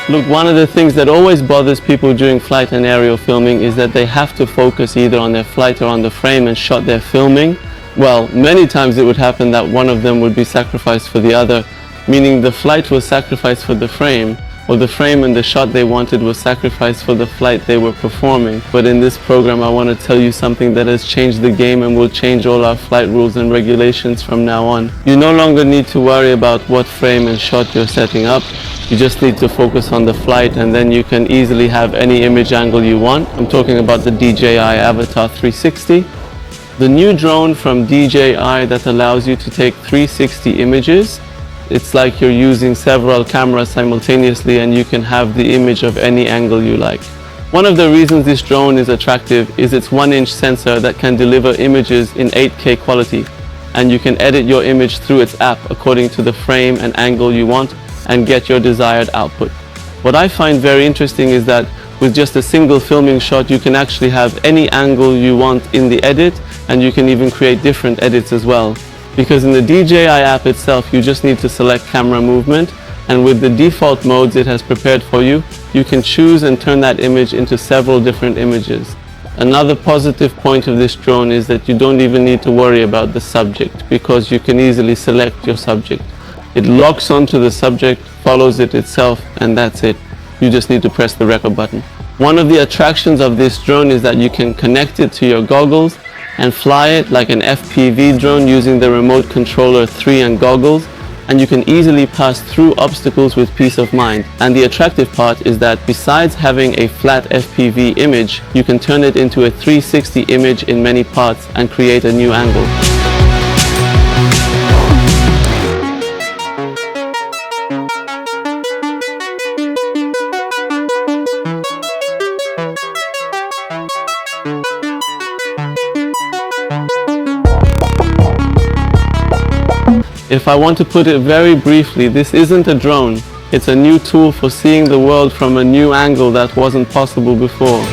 Look, one of the things that always bothers people during flight and aerial filming is that they have to focus either on their flight or on the frame and shot they're filming. Well, many times it would happen that one of them would be sacrificed for the other, meaning the flight was sacrificed for the frame, or the frame and the shot they wanted was sacrificed for the flight they were performing. But in this program, I want to tell you something that has changed the game and will change all our flight rules and regulations from now on. You no longer need to worry about what frame and shot you're setting up. You just need to focus on the flight, and then you can easily have any image angle you want. I'm talking about the DJI Avata 360. The new drone from DJI that allows you to take 360 images. It's like you're using several cameras simultaneously and you can have the image of any angle you like. One of the reasons this drone is attractive is its 1-inch sensor that can deliver images in 8K quality, and you can edit your image through its app according to the frame and angle you want and get your desired output. What I find very interesting is that with just a single filming shot you can actually have any angle you want in the edit, and you can even create different edits as well. Because in the DJI app itself, you just need to select camera movement, and with the default modes it has prepared for you, you can choose and turn that image into several different images. Another positive point of this drone is that you don't even need to worry about the subject, because you can easily select your subject. It locks onto the subject, follows it itself, and that's it. You just need to press the record button. One of the attractions of this drone is that you can connect it to your goggles and fly it like an FPV drone using the remote controller 3 and goggles, and you can easily pass through obstacles with peace of mind. And the attractive part is that besides having a flat FPV image, you can turn it into a 360 image in many parts and create a new angle. If I want to put it very briefly, this isn't a drone. It's a new tool for seeing the world from a new angle that wasn't possible before.